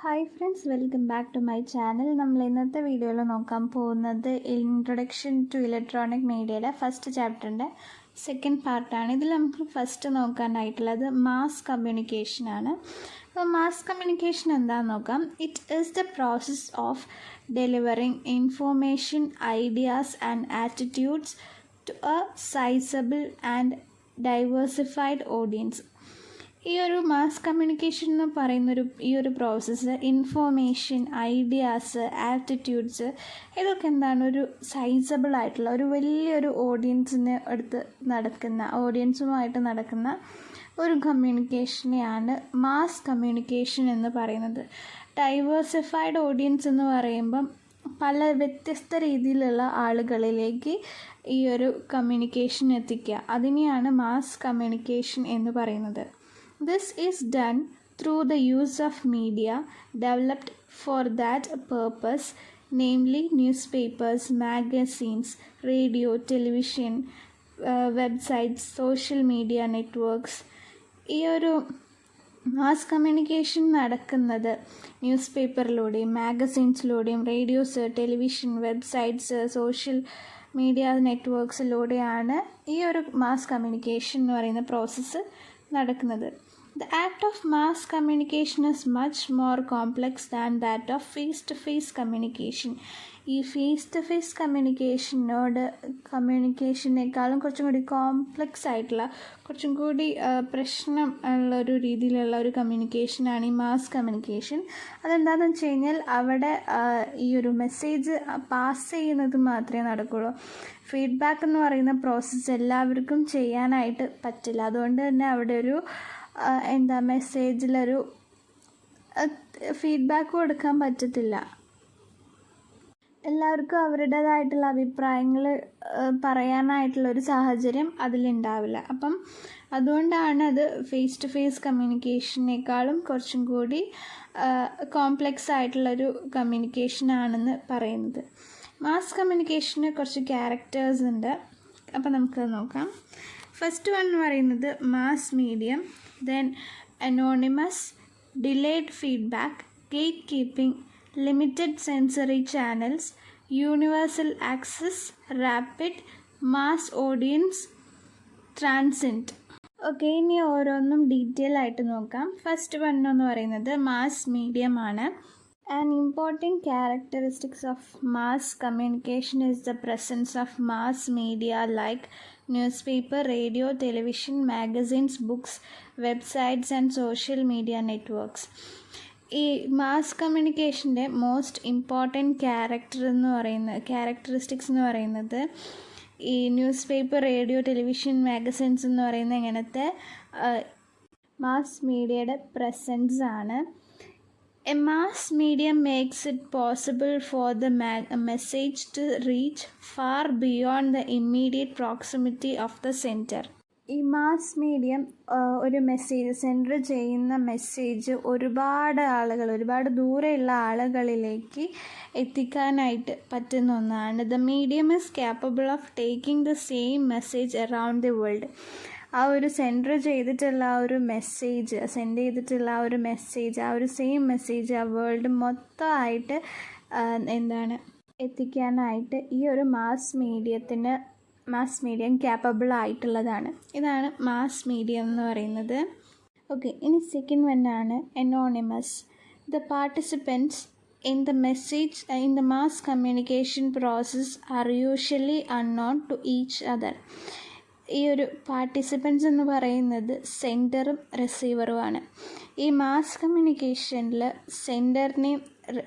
Hi friends, welcome back to my channel. നമ്മൾ ഇന്നത്തെ വീഡിയോയിൽ നോക്കാൻ പോകുന്നത് ഇൻട്രൊഡക്ഷൻ ടു ഇലക്ട്രോണിക് മീഡിയയുടെ ഫസ്റ്റ് ചാപ്റ്ററിൻ്റെ സെക്കൻഡ് പാർട്ടാണ്. ഇതിൽ നമുക്ക് ഫസ്റ്റ് നോക്കാനായിട്ടുള്ളത് മാസ് കമ്മ്യൂണിക്കേഷനാണ്. അപ്പോൾ മാസ് കമ്മ്യൂണിക്കേഷൻ എന്താണെന്ന് നോക്കാം. It is the process of delivering information, ideas and attitudes to a sizeable and diversified audience. ഈ ഒരു മാസ് കമ്മ്യൂണിക്കേഷൻ എന്ന് പറയുന്നൊരു ഈ ഒരു പ്രോസസ്സ് ഇൻഫോർമേഷൻ, ഐഡിയാസ്, ആറ്റിറ്റ്യൂഡ്സ് ഇതൊക്കെ എന്താണ്, ഒരു സൈസബിൾ ആയിട്ടുള്ള ഒരു വലിയൊരു ഓഡിയൻസുമായിട്ട് നടക്കുന്ന ഒരു കമ്മ്യൂണിക്കേഷനെയാണ് മാസ് കമ്മ്യൂണിക്കേഷൻ എന്ന് പറയുന്നത്. ഡൈവേഴ്സിഫൈഡ് ഓഡിയൻസ് എന്ന് പറയുമ്പം പല വ്യത്യസ്ത രീതിയിലുള്ള ആളുകളിലേക്ക് ഈ ഒരു കമ്മ്യൂണിക്കേഷൻ എത്തിക്കുക, അതിനെയാണ് മാസ് കമ്മ്യൂണിക്കേഷൻ എന്ന് പറയുന്നത്. This is done through the use of media developed for that purpose, namely newspapers, magazines, radio, television, websites, social media networks. ഈ ഒരു മാസ് കമ്മ്യൂണിക്കേഷൻ നടക്കുന്നത് ന്യൂസ് പേപ്പറിലൂടെയും മാഗസീൻസിലൂടെയും radios, television, websites, social media നെറ്റ്വർക്ക്സിലൂടെയാണ് ഈ ഒരു മാസ് കമ്മ്യൂണിക്കേഷൻ എന്ന് പറയുന്ന പ്രോസസ്സ് നടക്കുന്നത്. The act of mass communication is much more complex than that of face-to-face communication. ഈ ഫേസ്-ടു-ഫേസ് കമ്മ്യൂണിക്കേഷനേക്കാളും കുറച്ചും കൂടി കോംപ്ലക്സ് ആയിട്ടുള്ള, കുറച്ചും കൂടി പ്രശ്നം ഉള്ള ഒരു രീതിയിലുള്ള ഒരു കമ്മ്യൂണിക്കേഷനാണ് ഈ മാസ് കമ്മ്യൂണിക്കേഷൻ. അതെന്താണെന്ന് വെച്ച് കഴിഞ്ഞാൽ അവിടെ ഈ ഒരു മെസ്സേജ് പാസ് ചെയ്യുന്നത് മാത്രമേ നടക്കുകയുള്ളൂ. ഫീഡ്ബാക്ക് എന്ന് പറയുന്ന പ്രോസസ്സ് എല്ലാവർക്കും ചെയ്യാനായിട്ട് പറ്റില്ല. അതുകൊണ്ട് തന്നെ അവിടെ ഒരു മെസ്സേജിലൊരു ഫീഡ്ബാക്ക് കൊടുക്കാൻ പറ്റത്തില്ല. എല്ലാവർക്കും അവരുടേതായിട്ടുള്ള അഭിപ്രായങ്ങൾ പറയാനായിട്ടുള്ളൊരു സാഹചര്യം അതിലുണ്ടാവില്ല. അപ്പം അതുകൊണ്ടാണ് അത് ഫേസ് ടു ഫേസ് കമ്മ്യൂണിക്കേഷനേക്കാളും കുറച്ചും കൂടി കോംപ്ലക്സ് ആയിട്ടുള്ളൊരു കമ്മ്യൂണിക്കേഷനാണെന്ന് പറയുന്നത്. മാസ് കമ്മ്യൂണിക്കേഷന് കുറച്ച് ക്യാരക്ടേഴ്സ് ഉണ്ട്, അപ്പം നമുക്കത് നോക്കാം. ഫസ്റ്റ് വൺ എന്ന് പറയുന്നത് mass medium, then anonymous, delayed feedback, gate keeping, limited sensory channels, universal access, rapid, mass audience, transient. Okay, ഇനി ഓരോന്നും ഡീറ്റെയിൽ ആയിട്ട് നോക്കാം. ഫസ്റ്റ് വൺ എന്ന് പറയുന്നത് മാസ് മീഡിയം ആണ്. An important characteristics of mass communication is the presence of mass media like newspaper, radio, television, magazines, books, websites and social media networks. ഈ mass കമ്മ്യൂണിക്കേഷൻ്റെ most important characteristics എന്ന് പറയുന്നത് ഈ news paper, radio, television, magazines എന്ന് പറയുന്ന ഇങ്ങനത്തെ mass മീഡിയയുടെ presence ആണ്. A mass medium makes it possible for the message to reach far beyond the immediate proximity of the sender. ഈ മാസ് മീഡിയം ഒരു സെൻഡർ ചെയ്യുന്ന മെസ്സേജ് ഒരുപാട് ദൂരെയുള്ള ആളുകളിലേക്ക് എത്തിക്കാനായിട്ട് പറ്റുന്ന ഒന്നാണ്. The medium is capable of taking the same message around the world. ആ ഒരു സെൻഡ് ചെയ്തിട്ടുള്ള ആ ഒരു മെസ്സേജ്, ആ ഒരു സെയിം മെസ്സേജ് ആ വേൾഡ് മൊത്തമായിട്ട് എത്തിക്കാനായിട്ട് ഈ ഒരു മാസ് മീഡിയം ക്യാപ്പബിൾ ആയിട്ടുള്ളതാണ്. ഇതാണ് മാസ് മീഡിയം എന്ന് പറയുന്നത്. ഓക്കെ, ഇനി സെക്കൻഡ് വണ്ണാണ് anonymous. The participants in the mass communication process are usually unknown to each other. ഈ ഒരു പാർട്ടിസിപ്പൻസ് എന്ന് പറയുന്നത് സെൻഡറും റിസീവറുമാണ്. ഈ മാസ് കമ്മ്യൂണിക്കേഷനിൽ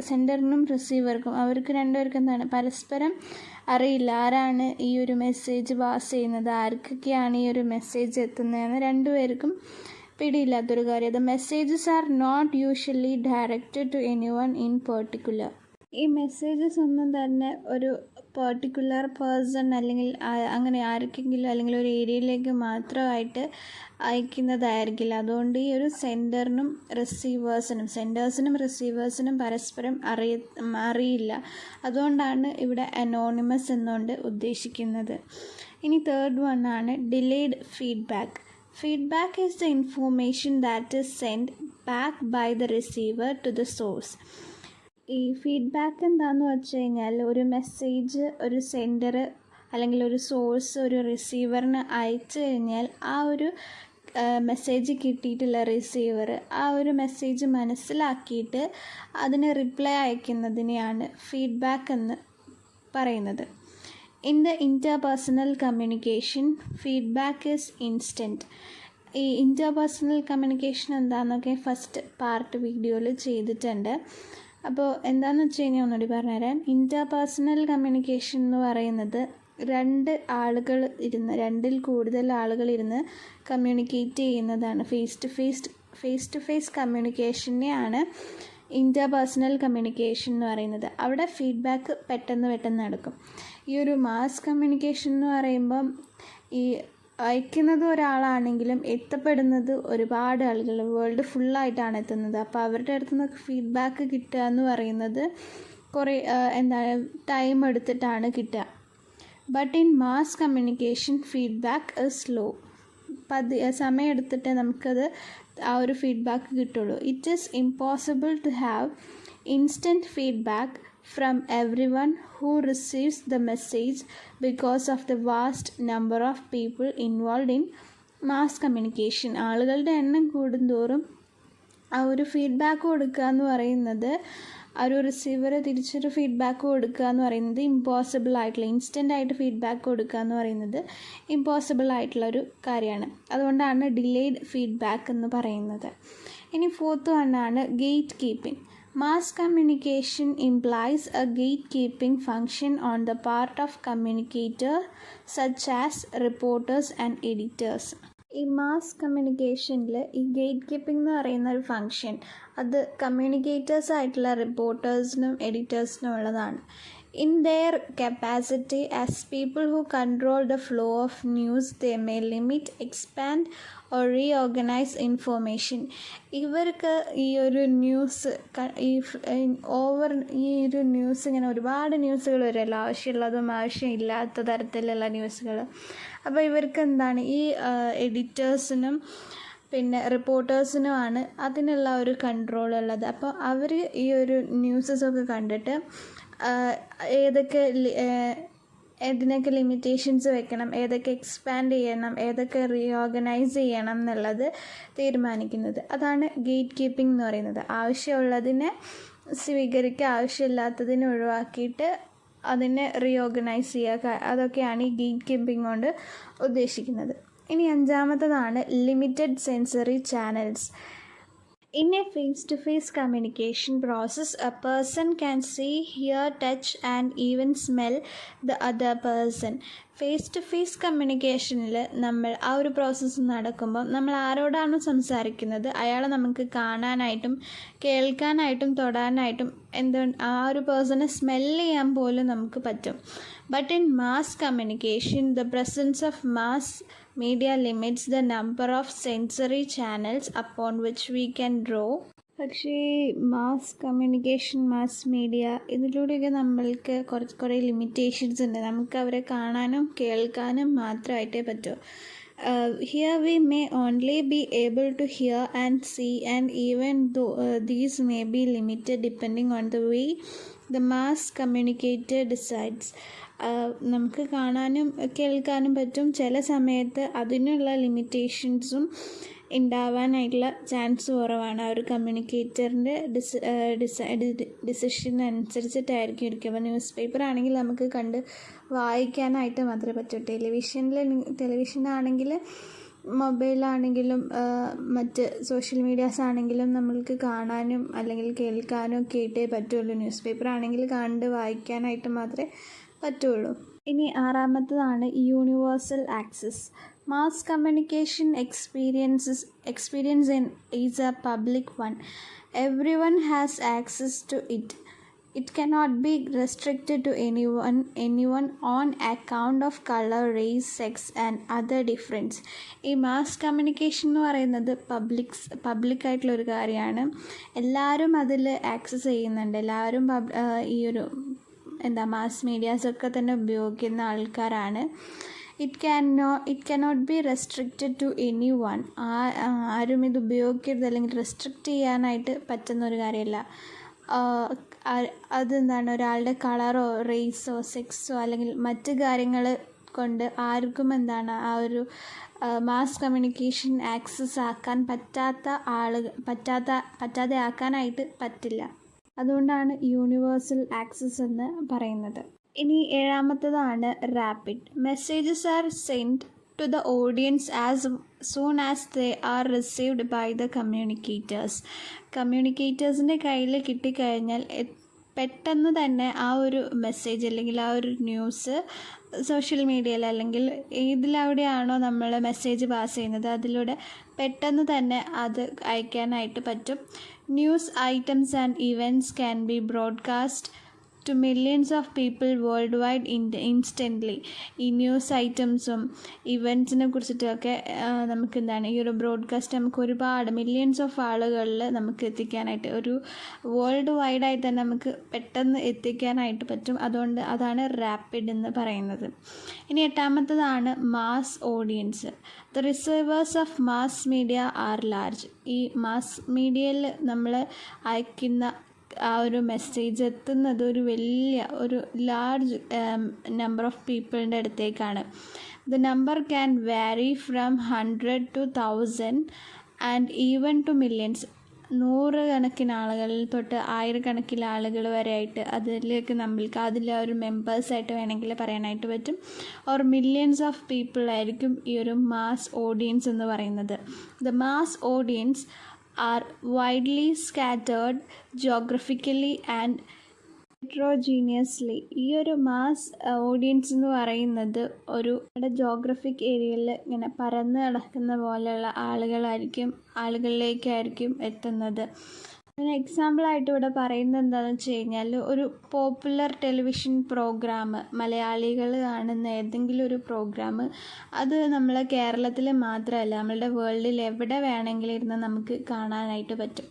സെൻഡറിനും റിസീവർക്കും അവർക്ക് രണ്ടുപേർക്കും പരസ്പരം അറിയില്ല ആരാണ് ഈ ഒരു മെസ്സേജ് പാസ് ചെയ്യുന്നത്, ആർക്കൊക്കെയാണ് ഈ ഒരു മെസ്സേജ് എത്തുന്നതെന്ന് രണ്ടുപേർക്കും പിടിയില്ലാത്തൊരു കാര്യം. The messages are not usually directed to anyone in particular. ഈ മെസ്സേജസ് ഒന്നും തന്നെ ഒരു പെർട്ടിക്കുലർ പേഴ്സൺ അല്ലെങ്കിൽ അങ്ങനെ ആർക്കെങ്കിലും അല്ലെങ്കിൽ ഒരു ഏരിയയിലേക്ക് മാത്രമായിട്ട് അയക്കുന്നതായിരിക്കില്ല. അതുകൊണ്ട് ഈ ഒരു സെൻഡേഴ്സിനും റിസീവേഴ്സിനും പരസ്പരം അറിയില്ല. അതുകൊണ്ടാണ് ഇവിടെ അനോണിമസ് എന്നുകൊണ്ട് ഉദ്ദേശിക്കുന്നത്. ഇനി തേർഡ് വൺ ആണ് delayed feedback. Feedback is the information that is sent back by the receiver to the source. ഈ ഫീഡ്ബാക്ക് എന്താണെന്ന് വെച്ച് കഴിഞ്ഞാൽ ഒരു മെസ്സേജ് ഒരു സെൻഡർ അല്ലെങ്കിൽ ഒരു സോഴ്സ് ഒരു റിസീവറിന് അയച്ചു കഴിഞ്ഞാൽ ആ ഒരു മെസ്സേജ് കിട്ടിയിട്ടുള്ള റിസീവർ ആ ഒരു മെസ്സേജ് മനസ്സിലാക്കിയിട്ട് അതിന് റിപ്ലൈ അയക്കുന്നതിനെയാണ് ഫീഡ്ബാക്ക് എന്ന് പറയുന്നത്. In the interpersonal communication feedback is instant. ഈ ഇൻ്റർപേഴ്സണൽ കമ്മ്യൂണിക്കേഷൻ എന്താണെന്നൊക്കെ ഫസ്റ്റ് പാർട്ട് വീഡിയോയിൽ ചെയ്തിട്ടുണ്ട്. അപ്പോൾ എന്താണെന്ന് വെച്ച് കഴിഞ്ഞാൽ ഒന്നുകൂടി പറഞ്ഞുതരാൻ. ഇൻ്റർപേഴ്സണൽ കമ്മ്യൂണിക്കേഷൻ എന്ന് പറയുന്നത് രണ്ടിൽ കൂടുതൽ ആളുകൾ ഇരുന്ന് കമ്മ്യൂണിക്കേറ്റ് ചെയ്യുന്നതാണ്. ഫേസ് ടു ഫേസ് കമ്മ്യൂണിക്കേഷനെയാണ് ഇൻ്റർപേഴ്സണൽ കമ്മ്യൂണിക്കേഷൻ എന്ന് പറയുന്നത്. അവിടെ ഫീഡ്ബാക്ക് പെട്ടെന്ന് നടക്കും. ഈ ഒരു മാസ് കമ്മ്യൂണിക്കേഷൻ എന്ന് പറയുമ്പം ഈ അയക്കുന്നത് ഒരാളാണെങ്കിലും എത്തപ്പെടുന്നത് ഒരുപാട് ആളുകൾ വേൾഡ് ഫുള്ളായിട്ടാണ് എത്തുന്നത്. അപ്പോൾ അവരുടെ അടുത്ത് നിന്ന് ഫീഡ്ബാക്ക് കിട്ടുക എന്ന് പറയുന്നത് കുറേ ടൈം എടുത്തിട്ടാണ് കിട്ടുക. But in mass communication feedback is slow. സമയമെടുത്തിട്ടേ നമുക്കത് ആ ഒരു ഫീഡ്ബാക്ക് കിട്ടുള്ളൂ. It is impossible to have instant feedback from everyone who receives the message because of the vast number of people involved in mass communication. ആളുകളുടെ എണ്ണം കൂടുന്തോറും ആ ഒരു ഫീഡ്ബാക്ക് കൊടുക്കുക എന്ന് പറയുന്നത് ആ ഒരു റിസീവർ തിരിച്ചൊരു ഫീഡ്ബാക്ക് കൊടുക്കുക എന്ന് പറയുന്നത് ഇമ്പോസിബിൾ ആയിട്ടുള്ള ഇൻസ്റ്റൻ്റ് ആയിട്ട് ഫീഡ്ബാക്ക് കൊടുക്കുക എന്ന് പറയുന്നത് ഇമ്പോസിബിൾ ആയിട്ടുള്ളൊരു കാര്യമാണ്. അതുകൊണ്ടാണ് ഡിലേഡ് ഫീഡ്ബാക്ക് എന്ന് പറയുന്നത്. ഇനി ഫോർത്ത് വണ്ണാണ് gate keeping. Mass communication implies a gatekeeping function on the part of communicators such as reporters and editors. ഈ മാസ് കമ്മ്യൂണിക്കേഷനിൽ ഈ ഗേറ്റ് കീപ്പിംഗ് എന്ന് പറയുന്ന ഒരു ഫങ്ഷൻ അത് കമ്മ്യൂണിക്കേറ്റേഴ്സ് ആയിട്ടുള്ള റിപ്പോർട്ടേഴ്സിനും എഡിറ്റേഴ്സിനും ഉള്ളതാണ്. In their capacity as people who control the flow of news, they may limit, expand or reorganize information. ഇവർക്ക് ഈ ഒരു ന്യൂസ് ഈ ഒരു ന്യൂസ് ഇങ്ങനെ ഒരുപാട് ന്യൂസുകൾ വരുമല്ലോ, ആവശ്യമുള്ളതും ആവശ്യമില്ലാത്ത തരത്തിലുള്ള ന്യൂസുകൾ. അപ്പോൾ ഇവർക്ക് എന്താണ് ഈ എഡിറ്റേഴ്സിനും പിന്നെ റിപ്പോർട്ടേഴ്സിനുമാണ് അതിനുള്ള ഒരു കൺട്രോൾ ഉള്ളത്. അപ്പോൾ അവർ ഈ ഒരു ന്യൂസസൊക്കെ കണ്ടിട്ട് ഏതിനൊക്കെ ലിമിറ്റേഷൻസ് വെക്കണം, ഏതൊക്കെ എക്സ്പാൻഡ് ചെയ്യണം, ഏതൊക്കെ റീഓർഗനൈസ് ചെയ്യണം എന്നുള്ളത് തീരുമാനിക്കുന്നത്. അതാണ് ഗേറ്റ് കീപ്പിംഗ് എന്ന് പറയുന്നത്. ആവശ്യമുള്ളതിനെ സ്വീകരിക്കുക, ആവശ്യമില്ലാത്തതിനെ ഒഴിവാക്കിയിട്ട് അതിനെ റീഓർഗനൈസ് ചെയ്യുക, അതൊക്കെയാണ് ഈ ഗേറ്റ് കീപ്പിംഗ് കൊണ്ട് ഉദ്ദേശിക്കുന്നത്. ഇനി അഞ്ചാമത്തതാണ് limited sensory channels. In a face-to-face communication process, a person can see, hear, touch and even smell the other person. Face to face കമ്മ്യൂണിക്കേഷനിൽ നമ്മൾ ആ ഒരു പ്രോസസ്സ് നടക്കുമ്പോൾ നമ്മൾ ആരോടാണ് സംസാരിക്കുന്നത് അയാളെ നമുക്ക് കാണാനായിട്ടും കേൾക്കാനായിട്ടും തൊടാനായിട്ടും ആ ഒരു പേഴ്സണെ സ്മെല്ല് ചെയ്യാൻ പോലും നമുക്ക് പറ്റും. But in mass communication the presence of mass media limits the number of sensory channels upon which we can draw. പക്ഷേ മാസ് കമ്മ്യൂണിക്കേഷൻ, മാസ് മീഡിയ ഇതിലൂടെയൊക്കെ നമ്മൾക്ക് കുറേ ലിമിറ്റേഷൻസ് ഉണ്ട്. നമുക്ക് അവരെ കാണാനും കേൾക്കാനും മാത്രമായിട്ടേ പറ്റൂ. Here we may only be able to hear and see, and even though these may be limited depending on the way the mass communicator decides. നമുക്ക് കാണാനും കേൾക്കാനും പറ്റും. ചില സമയത്ത് അതിനുള്ള ലിമിറ്റേഷൻസും ഉണ്ടാവാനായിട്ടുള്ള ചാൻസ് കുറവാണ്. ആ ഒരു കമ്മ്യൂണിക്കേറ്ററിൻ്റെ ഡിസിഷൻ അനുസരിച്ചിട്ടായിരിക്കും ഇരിക്കുക. അപ്പോൾ ന്യൂസ് പേപ്പർ ആണെങ്കിൽ നമുക്ക് കണ്ട് വായിക്കാനായിട്ട് മാത്രമേ പറ്റൂ. ടെലിവിഷനാണെങ്കിൽ മൊബൈലാണെങ്കിലും മറ്റ് സോഷ്യൽ മീഡിയാസ് ആണെങ്കിലും നമ്മൾക്ക് കാണാനും അല്ലെങ്കിൽ കേൾക്കാനും ഒക്കെ ആയിട്ടേ പറ്റുള്ളൂ. ന്യൂസ് പേപ്പർ ആണെങ്കിൽ കണ്ട് വായിക്കാനായിട്ട് മാത്രമേ പറ്റുള്ളൂ. ഇനി ആറാമത്തതാണ് universal access. Mass communication experience is a public one. Everyone has access to it. It cannot be restricted to anyone on account of color, race, sex and other difference. ഈ mass communication എന്ന് പറയുന്നത് പബ്ലിക്കായിട്ടുള്ളൊരു കാര്യമാണ്. എല്ലാവരും അതിൽ access ചെയ്യുന്നുണ്ട്. എല്ലാവരും ഈ ഒരു മാസ് മീഡിയാസൊക്കെ തന്നെ ഉപയോഗിക്കുന്ന ആൾക്കാരാണ്. It cannot be restricted to anyone. ആരും ഇത് ഉപയോഗിക്കരുത് അല്ലെങ്കിൽ റെസ്ട്രിക്റ്റ് ചെയ്യാനായിട്ട് പറ്റുന്ന ഒരു കാര്യമല്ല. അതെന്താണ്, ഒരാളുടെ കളറോ റേസോ സെക്സോ അല്ലെങ്കിൽ മറ്റ് കാര്യങ്ങൾ കൊണ്ട് ആർക്കും എന്താണ് ആ ഒരു മാസ് കമ്മ്യൂണിക്കേഷൻ ആക്സസ് ആക്കാൻ പറ്റാതെ ആക്കാനായിട്ട് പറ്റില്ല. അതുകൊണ്ടാണ് യൂണിവേഴ്സൽ ആക്സസ് എന്ന് പറയുന്നത്. ഇനി 7ാമത്തേതാണ് rapid. Messages are send to the audience as soon as they are received by the കമ്മ്യൂണിക്കേറ്റേഴ്സിൻ്റെ കയ്യിൽ കിട്ടിക്കഴിഞ്ഞാൽ പെട്ടെന്ന് തന്നെ ആ ഒരു മെസ്സേജ് അല്ലെങ്കിൽ ആ ഒരു ന്യൂസ് സോഷ്യൽ മീഡിയയിൽ അല്ലെങ്കിൽ ഏതിലൂടെയാണോ നമ്മൾ മെസ്സേജ് പാസ് ചെയ്യുന്നത് അതിലൂടെ പെട്ടെന്ന് തന്നെ അത് അയക്കാനായിട്ട് പറ്റും. News items and events can be broadcast to millions of people world wide instantly. ഈ ന്യൂസ് ഐറ്റംസും ഇവൻറ്റ്സിനെ കുറിച്ചിട്ടൊക്കെ നമുക്ക് എന്താണ് ഈ ഒരു ബ്രോഡ്കാസ്റ്റ് നമുക്ക് ഒരുപാട് മില്യൺസ് ഓഫ് ആളുകളിൽ നമുക്ക് എത്തിക്കാനായിട്ട് ഒരു വേൾഡ് വൈഡായിട്ട് തന്നെ നമുക്ക് പെട്ടെന്ന് എത്തിക്കാനായിട്ട് പറ്റും. അതുകൊണ്ട് അതാണ് റാപ്പിഡ് എന്ന് പറയുന്നത്. ഇനി 8ാമത്തേതാണ് mass audience. The receivers of mass media are large. ഈ മാസ് മീഡിയയിൽ നമ്മൾ അയക്കുന്ന ആ ഒരു മെസ്സേജ് എത്തുന്നത് ഒരു ലാർജ് നമ്പർ ഓഫ് പീപ്പിളിൻ്റെ അടുത്തേക്കാണ്. The number can vary from 100 to 1000 and even to millions. 100 കണക്കിന് ആളുകളിൽ തൊട്ട് 1000 കണക്കിന് ആളുകൾ വരെ ആയിട്ട് അതിലേക്ക് നമ്മൾക്ക് അതിലെ ഒരു മെമ്പേഴ്സായിട്ട് വേണമെങ്കിൽ പറയാനായിട്ട് പറ്റും. ഓർ മില്യൺസ് ഓഫ് പീപ്പിൾ ആയിരിക്കും ഈ ഒരു മാസ് ഓഡിയൻസ് എന്ന് പറയുന്നത്. The mass audience are widely scattered geographically and heterogeneously. ഈ ഒരു മാസ് ഓഡിയൻസ് എന്ന് പറയുന്നത് ഒരു ജോഗ്രഫിക് ഏരിയയിൽ ഇങ്ങനെ പരന്ന് കിടക്കുന്ന പോലെയുള്ള ആളുകളിലേക്കായിരിക്കും എത്തുന്നത്. അതിന് എക്സാമ്പിളായിട്ട് ഇവിടെ പറയുന്നത് എന്താണെന്ന് വെച്ച് കഴിഞ്ഞാൽ ഒരു പോപ്പുലർ ടെലിവിഷൻ പ്രോഗ്രാം, മലയാളികൾ കാണുന്ന ഏതെങ്കിലും ഒരു പ്രോഗ്രാം, അത് നമ്മൾ കേരളത്തിൽ മാത്രമല്ല നമ്മളുടെ വേൾഡിൽ എവിടെ വേണമെങ്കിലും ഇരുന്ന് നമുക്ക് കാണാനായിട്ട് പറ്റും.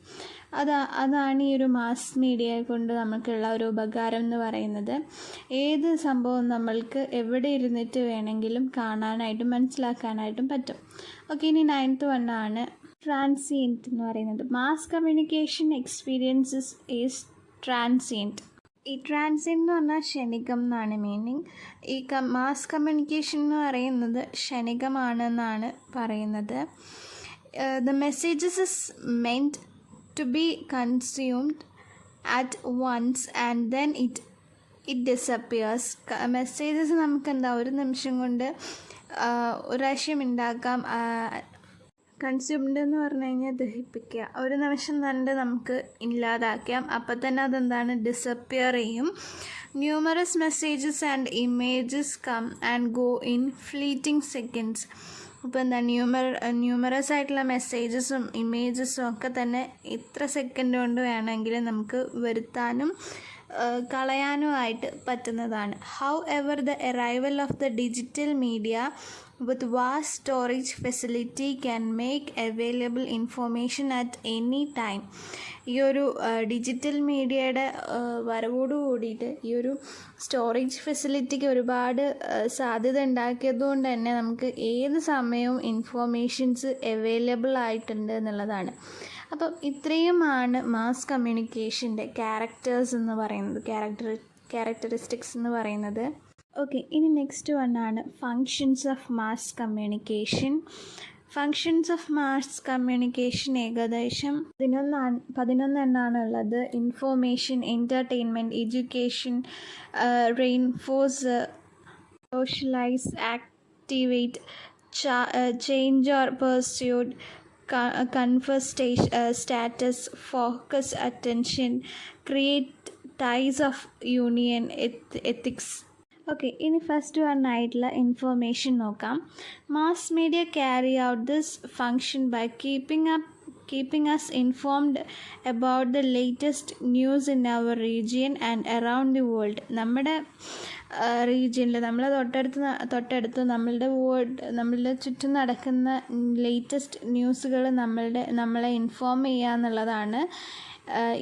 അതാണ് ഈ ഒരു മാസ് മീഡിയ കൊണ്ട് നമുക്കുള്ള ഒരു ഉപകാരം എന്ന് പറയുന്നത്. ഏത് സംഭവം നമ്മൾക്ക് എവിടെ ഇരുന്നിട്ട് വേണമെങ്കിലും കാണാനായിട്ടും മനസ്സിലാക്കാനായിട്ടും പറ്റും. ഓക്കെ, ഇനി 9th വണ്ണാണ് ട്രാൻസിയൻറ്റ് എന്ന് പറയുന്നത്. Mass communication experiences is transient. ഈ ട്രാൻസിയൻറ്റ് എന്ന് പറഞ്ഞാൽ ക്ഷണികം എന്നാണ് മീനിങ്. ഈ മാസ് കമ്മ്യൂണിക്കേഷൻ എന്ന് പറയുന്നത് ക്ഷണികമാണെന്നാണ് പറയുന്നത്. The messages is meant to be consumed at once and then it disappears. Messages നമുക്ക് ഒരു നിമിഷം കൊണ്ട് ഒരു പ്രാവശ്യം ഉണ്ടാക്കാം. കൺസ്യൂംഡ് എന്ന് പറഞ്ഞു കഴിഞ്ഞാൽ ദഹിപ്പിക്കുക. ഒരു നിമിഷം തന്നെ നമുക്ക് ഇല്ലാതാക്കാം. അപ്പം തന്നെ അതെന്താണ് ഡിസപ്പിയർ ചെയ്യും. Numerous messages and images come and go in fleeting seconds. ഇപ്പോൾ ന്യൂമറസ് ആയിട്ടുള്ള മെസ്സേജസും ഇമേജസും ഒക്കെ തന്നെ ഇത്ര സെക്കൻഡ് കൊണ്ട് വേണമെങ്കിൽ നമുക്ക് വരുത്താനും കളയാനുമായിട്ട് പറ്റുന്നതാണ്. How ever the arrival of the digital media with vast storage facility can make available information at any time. ഈ ഒരു ഡിജിറ്റൽ മീഡിയയുടെ വരവോട് കൂടിയിട്ട് ഈ ഒരു സ്റ്റോറേജ് ഫെസിലിറ്റിക്ക് ഒരുപാട് സാധ്യത ഉണ്ടാക്കിയതുകൊണ്ട് തന്നെ നമുക്ക് ഏത് സമയവും ഇൻഫോർമേഷൻസ് അവൈലബിൾ ആയിട്ടുണ്ട് എന്നുള്ളതാണ്. അപ്പം ഇത്രയുമാണ് മാസ് കമ്മ്യൂണിക്കേഷൻ്റെ ക്യാരക്ടേഴ്സ് എന്ന് പറയുന്നത്, ക്യാരക്ടറിസ്റ്റിക്സ് എന്ന് പറയുന്നത്. ഓക്കെ, ഇനി നെക്സ്റ്റ് വണ്ണാണ് functions of mass communication. Functions of mass communication ഏകദേശം 11 എണ്ണാണുള്ളത്. Information, entertainment, education, reinforce, socialize, activate, change or persuade, confer status, focus attention, create ties of union, ethics. Okay, ഇനി first one ആയിട്ടുള്ള information നോക്കാം. Mass media carry out this function by keeping us informed about the latest news in our region and around the world. നമ്മുടെ റീജിയനിൽ നമ്മളെ തൊട്ടടുത്ത് നമ്മളുടെ ചുറ്റും നടക്കുന്ന ലേറ്റസ്റ്റ് ന്യൂസുകൾ നമ്മളെ ഇൻഫോം ചെയ്യുക എന്നുള്ളതാണ്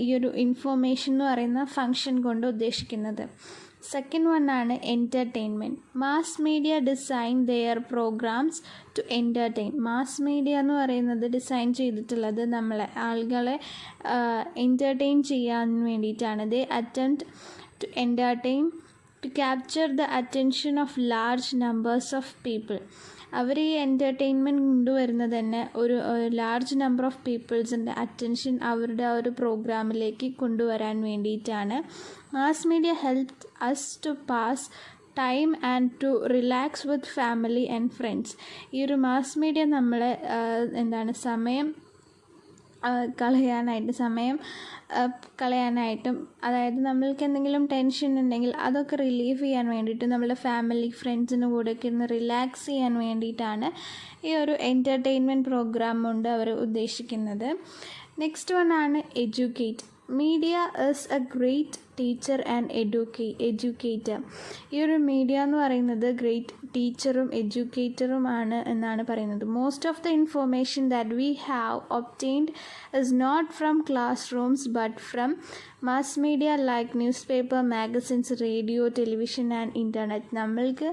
ഈ ഒരു ഇൻഫോർമേഷൻ എന്ന് പറയുന്ന ഫങ്ഷൻ കൊണ്ട് ഉദ്ദേശിക്കുന്നത്. സെക്കൻഡ് വൺ ആണ് entertainment. Mass media design their programmes to entertain. Mass media എന്ന് പറയുന്നത് ഡിസൈൻ ചെയ്തിട്ടുള്ളത് ആളുകളെ എൻ്റർടൈൻ ചെയ്യാൻ വേണ്ടിയിട്ടാണ്. They attempt to entertain to capture the attention of large numbers of people. അവർ ഈ എൻ്റർടൈൻമെൻറ്റ് കൊണ്ടുവരുന്നത് തന്നെ ഒരു ലാർജ് നമ്പർ ഓഫ് പീപ്പിൾസിൻ്റെ അറ്റൻഷൻ അവരുടെ ആ ഒരു പ്രോഗ്രാമിലേക്ക് കൊണ്ടുവരാൻ വേണ്ടിയിട്ടാണ്. Mass media help us to pass time and to relax with family and friends. ഈ ഒരു മാസ് മീഡിയ നമ്മളെ സമയം കളയാനായിട്ടും അതായത് നമ്മൾക്ക് എന്തെങ്കിലും ടെൻഷൻ ഉണ്ടെങ്കിൽ അതൊക്കെ റിലീഫ് ചെയ്യാൻ വേണ്ടിയിട്ട് നമ്മളുടെ ഫാമിലി ഫ്രണ്ട്സിന് കൂടെയൊക്കെ ഇരുന്ന് റിലാക്സ് ചെയ്യാൻ വേണ്ടിയിട്ടാണ് ഈ ഒരു എൻ്റർടൈൻമെൻറ്റ് പ്രോഗ്രാം കൊണ്ട് അവർ ഉദ്ദേശിക്കുന്നത്. നെക്സ്റ്റ് വൺ ആണ് educate. Media is A great teacher and educator. ഈ ഒരു മീഡിയ എന്ന് പറയുന്നത് ഗ്രേറ്റ് ടീച്ചറും എഡ്യൂക്കേറ്ററുമാണ് എന്നാണ് പറയുന്നത്. Most of the information that we have obtained is not from class rooms but from mass media like news paper, magazines, radio, television and internet. നമ്മൾക്ക്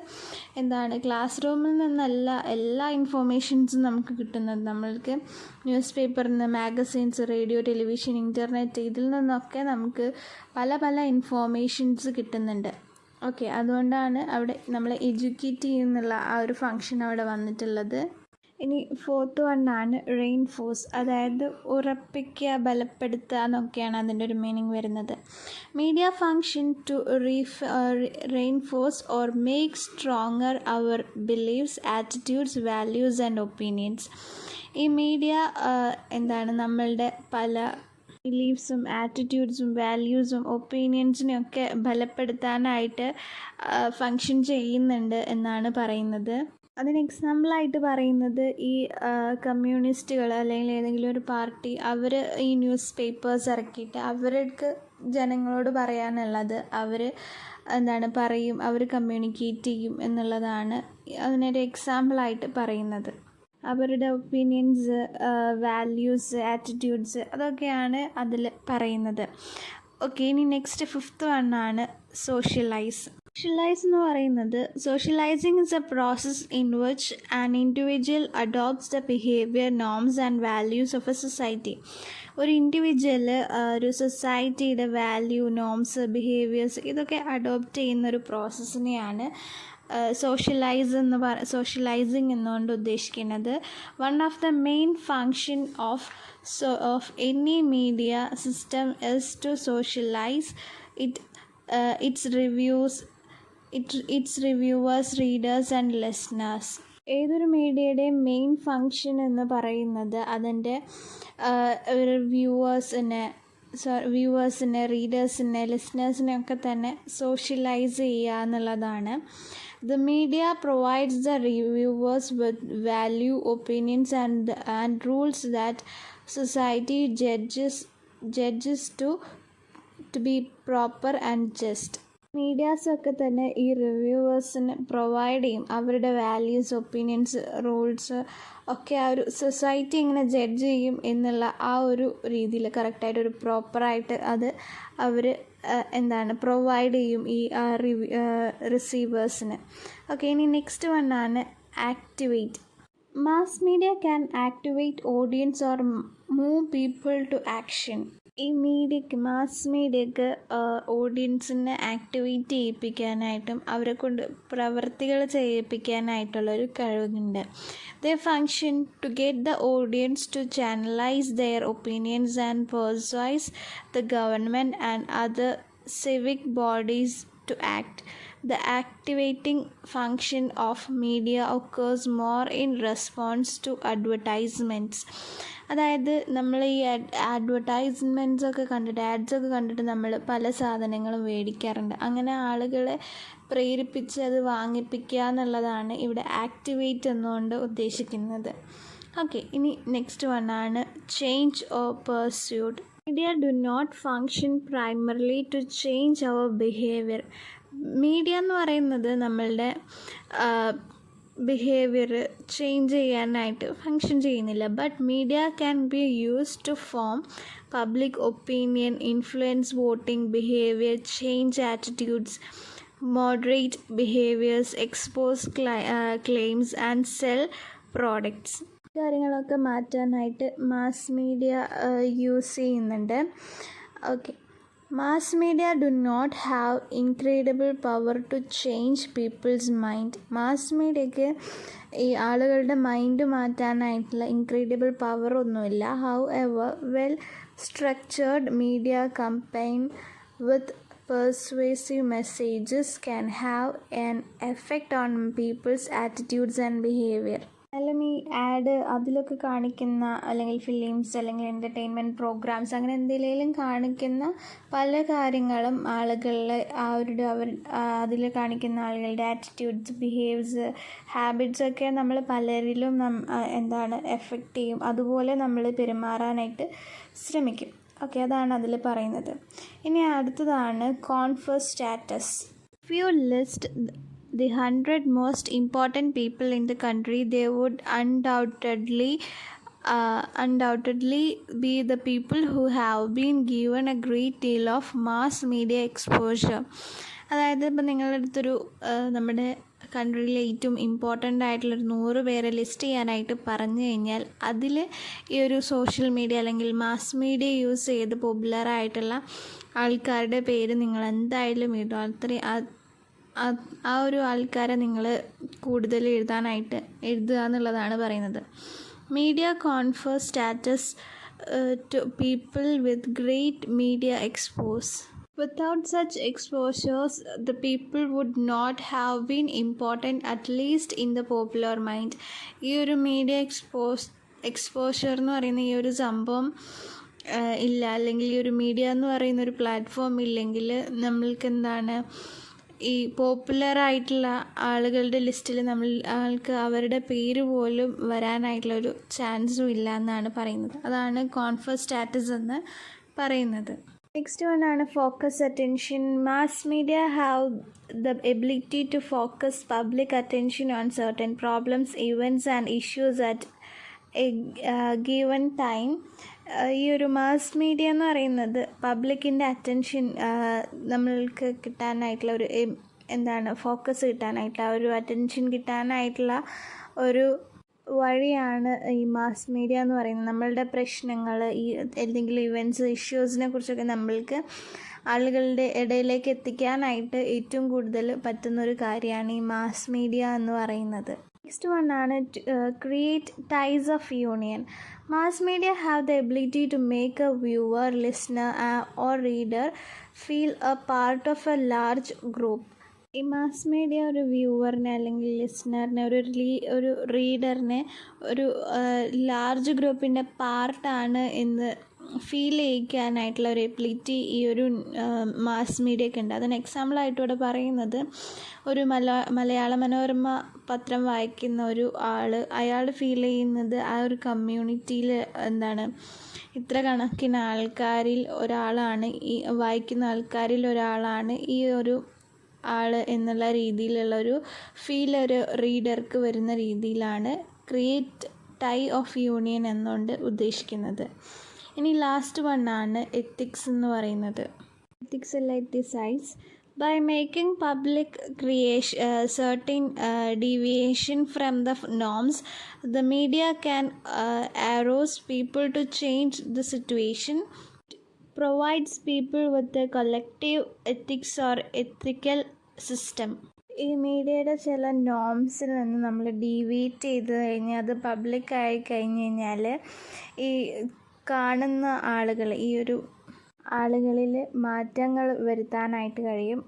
class റൂമിൽ നിന്നല്ല എല്ലാ ഇൻഫോർമേഷൻസും നമുക്ക് കിട്ടുന്നത്. നമ്മൾക്ക് ന്യൂസ് പേപ്പറിൽ നിന്ന്, മാഗസിൻസ്, റേഡിയോ, ടെലിവിഷൻ, ഇൻ്റർനെറ്റ്, ഇതിൽ നിന്നൊക്കെ നമുക്ക് പല ഇൻഫോർമേഷൻസ് കിട്ടുന്നുണ്ട്. ഓക്കെ, അതുകൊണ്ടാണ് അവിടെ നമ്മളെ എഡ്യൂക്കേറ്റ് ചെയ്യുന്നുള്ള ആ ഒരു ഫങ്ഷൻ അവിടെ വന്നിട്ടുള്ളത്. ഇനി ഫോർത്ത് വണ്ണാണ് റെയിൻഫോഴ്സ്, അതായത് ഉറപ്പിക്കുക, ബലപ്പെടുത്തുക എന്നൊക്കെയാണ് അതിൻ്റെ ഒരു മീനിങ് വരുന്നത്. Media function to reinforce or make stronger our beliefs, attitudes, values and opinions. ഈ മീഡിയ നമ്മളുടെ പല ബിലീഫ്സും ആറ്റിറ്റ്യൂഡ്സും വാല്യൂസും ഒപ്പീനിയൻസിനെയൊക്കെ ബലപ്പെടുത്താനായിട്ട് ഫങ്ഷൻ ചെയ്യുന്നുണ്ട് എന്നാണ് പറയുന്നത്. അതിന് എക്സാമ്പിളായിട്ട് പറയുന്നത് ഈ കമ്മ്യൂണിസ്റ്റുകൾ അല്ലെങ്കിൽ ഏതെങ്കിലും ഒരു പാർട്ടി അവർ ഈ ന്യൂസ് പേപ്പേഴ്സ് ഇറക്കിയിട്ട് അവർക്ക് ജനങ്ങളോട് പറയാനുള്ളത് അവർ പറയും, അവർ കമ്മ്യൂണിക്കേറ്റ് ചെയ്യും എന്നുള്ളതാണ് അതിനൊരു എക്സാമ്പിളായിട്ട് പറയുന്നത്. അവരുടെ ഒപ്പീനിയൻസ്, വാല്യൂസ്, ആറ്റിറ്റ്യൂഡ്സ് അതൊക്കെയാണ് അതിൽ പറയുന്നത്. ഓക്കെ, ഇനി നെക്സ്റ്റ് ഫിഫ്ത്ത് വണ്ണാണ് സോഷ്യലൈസ്. സോഷ്യലൈസ് എന്ന് പറയുന്നത് socializing is a process in which an individual adopts the behaviour, norms and values of a society. ഒരു ഇൻഡിവിജ്വൽ ഒരു സൊസൈറ്റിയുടെ വാല്യൂ, നോംസ്, ബിഹേവിയേഴ്സ് ഇതൊക്കെ അഡോപ്റ്റ് ചെയ്യുന്ന ഒരു പ്രോസസ്സിനെയാണ് സോഷ്യലൈസിങ് എന്നുകൊണ്ട് ഉദ്ദേശിക്കുന്നത്. One of the main function of any media system is to socialize its reviewers, readers and listeners. ഏതൊരു മീഡിയയുടെയും മെയിൻ ഫങ്ഷൻ എന്ന് പറയുന്നത് അതിൻ്റെ വ്യൂവേഴ്സിനെ, റീഡേഴ്സിനെ, ലിസണേഴ്സിനെ ഒക്കെ തന്നെ സോഷ്യലൈസ് ചെയ്യുക എന്നുള്ളതാണ്. The media provides the reviewers with value, opinions and rules that society judges to be proper and just. മീഡിയാസൊക്കെ തന്നെ ഈ റിവ്യൂവേഴ്സിന് പ്രൊവൈഡ് ചെയ്യും അവരുടെ വാല്യൂസ്, ഒപ്പീനിയൻസ്, റൂൾസ് ഒക്കെ ആ ഒരു സൊസൈറ്റി എങ്ങനെ ജഡ്ജ് ചെയ്യും എന്നുള്ള ആ ഒരു രീതിയിൽ കറക്റ്റായിട്ടൊരു പ്രോപ്പറായിട്ട് അത് അവർ പ്രൊവൈഡ് ചെയ്യും ഈ റിസീവേഴ്സിന്. ഓക്കെ, ഇനി നെക്സ്റ്റ് വണ്ണാണ് activate. Mass media can activate audience or move people to action. ഈ മാസ് മീഡിയക്ക് ഓഡിയൻസിനെ ആക്ടിവേറ്റ് ചെയ്യിപ്പിക്കാനായിട്ടും അവരെ കൊണ്ട് പ്രവർത്തികൾ ചെയ്യിപ്പിക്കാനായിട്ടുള്ളൊരു കഴിവുണ്ട്. They function to get the audience to channelise their opinions and persuade the government and other civic bodies to act. The activating function of media occurs more in response to advertisements. അതായത് നമ്മൾ ഈ ആഡ്വർടൈസ്മെൻറ്റ്സ് ഒക്കെ കണ്ടിട്ട്, ആഡ്സൊക്കെ കണ്ടിട്ട് നമ്മൾ പല സാധനങ്ങളും മേടിക്കാറുണ്ട്. അങ്ങനെ ആളുകളെ പ്രേരിപ്പിച്ച് അത് വാങ്ങിപ്പിക്കുക എന്നുള്ളതാണ് ഇവിടെ ആക്ടിവേറ്റ് എന്നുകൊണ്ട് ഉദ്ദേശിക്കുന്നത്. ഓക്കെ, ഇനി നെക്സ്റ്റ് വണ്ണാണ് change or pursuit. Media do not function primarily to change our behavior. Media എന്ന് പറയുന്നത് നമ്മളുടെ ബിഹേവിയർ ചേഞ്ച് ചെയ്യാനായിട്ട് ഫങ്ഷൻ ചെയ്യുന്നില്ല. But media can be used to form public opinion, influence voting behaviour, change attitudes moderate behaviors, expose claims and sell products. കാര്യങ്ങളൊക്കെ മാറ്റാനായിട്ട് mass media use ചെയ്യുന്നുണ്ട്. Okay, mass media do not have incredible power to change people's mind. Mass മീഡിയയ്ക്ക് ഈ ആളുകളുടെ mind മാറ്റാനായിട്ടുള്ള incredible power ഒന്നുമില്ല. How ever well structured media combine with persuasive messages can have an effect on people's attitudes and behavior. അല്ലെങ്കിൽ ഈ add അതിലൊക്കെ കാണിക്കുന്ന അല്ലെങ്കിൽ films അല്ലെങ്കിൽ എൻ്റർടൈൻമെൻറ്റ് പ്രോഗ്രാംസ് അങ്ങനെ എന്തെങ്കിലും കാണിക്കുന്ന പല കാര്യങ്ങളും ആളുകളിലെ അതിൽ കാണിക്കുന്ന ആളുകളുടെ ആറ്റിറ്റ്യൂഡ്സ്, ബിഹേവ്സ്, ഹാബിറ്റ്സൊക്കെ നമ്മൾ പലരിലും എഫക്റ്റ് ചെയ്യും. അതുപോലെ നമ്മൾ പെരുമാറാനായിട്ട് ശ്രമിക്കും. ഓക്കെ, അതാണ് അതിൽ പറയുന്നത്. ഇനി അടുത്തതാണ് confers status. If you list the 100 most important people in the country, they would undoubtedly be the people who have been given a great deal of mass media exposure. അതായത് ഇപ്പം നിങ്ങളുടെ അടുത്തൊരു നമ്മുടെ കൺട്രിയിലെ ഏറ്റവും ഇമ്പോർട്ടൻ്റ് ആയിട്ടുള്ളൊരു 100 പേരെ ലിസ്റ്റ് ചെയ്യാനായിട്ട് പറഞ്ഞു കഴിഞ്ഞാൽ അതിൽ ഈ ഒരു സോഷ്യൽ മീഡിയ അല്ലെങ്കിൽ മാസ് മീഡിയ യൂസ് ചെയ്ത് പോപ്പുലറായിട്ടുള്ള ആൾക്കാരുടെ പേര് നിങ്ങൾ എന്തായാലും ഇടും. ആ ഒരു ആൾക്കാരെ നിങ്ങൾ കൂടുതൽ എഴുതുക എന്നുള്ളതാണ് പറയുന്നത്. Media confers status to people with great media expose. Without such exposures, the people would not have been important, at least in the popular mind. ഈ ഒരു മീഡിയ എക്സ്പോഷർ എന്ന് പറയുന്ന ഈ ഒരു സംഭവം ഇല്ല, അല്ലെങ്കിൽ ഈ ഒരു മീഡിയ എന്ന് പറയുന്ന ഒരു പ്ലാറ്റ്ഫോം ഇല്ലെങ്കിൽ നമ്മൾക്ക് ഈ പോപ്പുലറായിട്ടുള്ള ആളുകളുടെ ലിസ്റ്റിൽ ആൾക്ക് അവരുടെ പേര് പോലും വരാനായിട്ടുള്ളൊരു ചാൻസും ഇല്ല എന്നാണ് പറയുന്നത്. അതാണ് കോൺഫേഴ്സ് സ്റ്റാറ്റസ് എന്ന് പറയുന്നത്. നെക്സ്റ്റ് വൺ ആണ് focus attention. Mass media have the ability to focus public attention on certain problems, events and issues at a given time. ഈ ഒരു മാസ് മീഡിയ എന്ന് പറയുന്നത് പബ്ലിക്കിൻ്റെ അറ്റൻഷൻ നമ്മൾക്ക് കിട്ടാനായിട്ടുള്ള ഒരു ഫോക്കസ് കിട്ടാനായിട്ടുള്ള ഒരു അറ്റൻഷൻ കിട്ടാനായിട്ടുള്ള ഒരു വഴിയാണ് ഈ മാസ് മീഡിയ എന്ന് പറയുന്നത്. നമ്മളുടെ പ്രശ്നങ്ങൾ, ഈ എന്തെങ്കിലും ഇവൻറ്റ്സ്, ഇഷ്യൂസിനെ കുറിച്ചൊക്കെ നമ്മൾക്ക് ആളുകളുടെ ഇടയിലേക്ക് എത്തിക്കാനായിട്ട് ഏറ്റവും കൂടുതൽ പറ്റുന്നൊരു കാര്യമാണ് ഈ മാസ് മീഡിയ എന്ന് പറയുന്നത്. നെക്സ്റ്റ് വൺ ആണ് create ties of union. Mass media have the ability to make a viewer, listener or reader feel a part of a large group. ഈ മാസ് മീഡിയ ഒരു വ്യൂവറിനെ അല്ലെങ്കിൽ ലിസ്ണറിനെ, ഒരു റീഡറിനെ ഒരു ലാർജ് ഗ്രൂപ്പിൻ്റെ പാർട്ടാണ് എന്ന് ഫീൽ ചെയ്യിക്കാനായിട്ടുള്ള ഒരു എബിലിറ്റി ഈ ഒരു മാസ് മീഡിയയ്ക്ക് ഉണ്ട്. അതിന് എക്സാമ്പിളായിട്ട് ഇവിടെ പറയുന്നത് ഒരു മലയാള മനോരമ പത്രം വായിക്കുന്ന ഒരു അയാൾ ഫീൽ ചെയ്യുന്നത് ആ ഒരു കമ്മ്യൂണിറ്റിയിൽ ഇത്ര കണക്കിന് ആൾക്കാരിൽ ഒരാളാണ്, ഈ വായിക്കുന്ന ആൾക്കാരിൽ ഒരാളാണ് ഈ ഒരു എന്നുള്ള രീതിയിലുള്ളൊരു ഫീൽ ഒരു റീഡർക്ക് വരുന്ന രീതിയിലാണ് ക്രിയേറ്റ് ടൈ ഓഫ് യൂണിയൻ എന്നുകൊണ്ട് ഉദ്ദേശിക്കുന്നത്. ഇനി ലാസ്റ്റ് വൺ ആണ് എത്തിക്സ് എന്ന് പറയുന്നത്. Ethics ethicise by making public certain deviation from the norms, the media can arouse people to change the situation. Provides people with a collective ethics or ethical system. ഈ മീഡിയയുടെ ചില നോംസിൽ നിന്ന് നമ്മൾ deviate ചെയ്ത് കഴിഞ്ഞാൽ അത് പബ്ലിക്കായി കഴിഞ്ഞ് കഴിഞ്ഞാൽ ഈ കാണുന്ന ഈ ഒരു ആളുകളിൽ മാറ്റങ്ങൾ വരുത്താനായിട്ട് കഴിയും.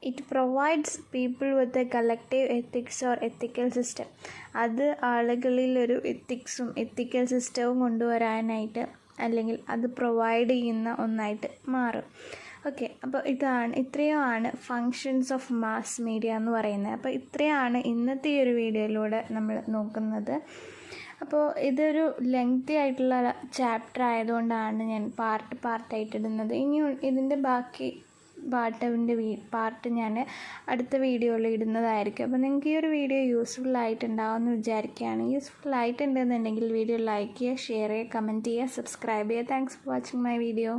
It provides people with a collective ethics or ethical system. അത് ആളുകളിലൊരു എത്തിക്സും എത്തിക്കൽ സിസ്റ്റവും കൊണ്ടുവരാനായിട്ട് അല്ലെങ്കിൽ അത് പ്രൊവൈഡ് ചെയ്യുന്ന ഒന്നായിട്ട് മാറും. ഓക്കെ, അപ്പോൾ ഇത്രയുമാണ് ഫങ്ഷൻസ് ഓഫ് മാസ് മീഡിയ എന്ന് പറയുന്നത്. അപ്പോൾ ഇത്രയാണ് ഇന്നത്തെ ഈ ഒരു വീഡിയോയിലൂടെ നമ്മൾ നോക്കുന്നത്. അപ്പോൾ ഇതൊരു ലെങ്തി ആയിട്ടുള്ള ചാപ്റ്റർ ആയതുകൊണ്ടാണ് ഞാൻ പാർട്ടായിട്ട് ഇടുന്നത്. ഇനി ഇതിൻ്റെ ബാക്കി പാർട്ട് ഞാൻ അടുത്ത വീഡിയോയിൽ ഇടുന്നതായിരിക്കും. അപ്പോൾ നിങ്ങൾക്ക് ഈ ഒരു വീഡിയോ യൂസ്ഫുൾ ആയിട്ടുണ്ടാവുമെന്ന് വിചാരിക്കുകയാണ്. യൂസ്ഫുൾ ആയിട്ടുണ്ടെന്നുണ്ടെങ്കിൽ വീഡിയോ ലൈക്ക് ചെയ്യുക, ഷെയർ ചെയ്യുക, കമൻറ്റ് ചെയ്യുക, സബ്സ്ക്രൈബ് ചെയ്യുക. Thanks for watching my video.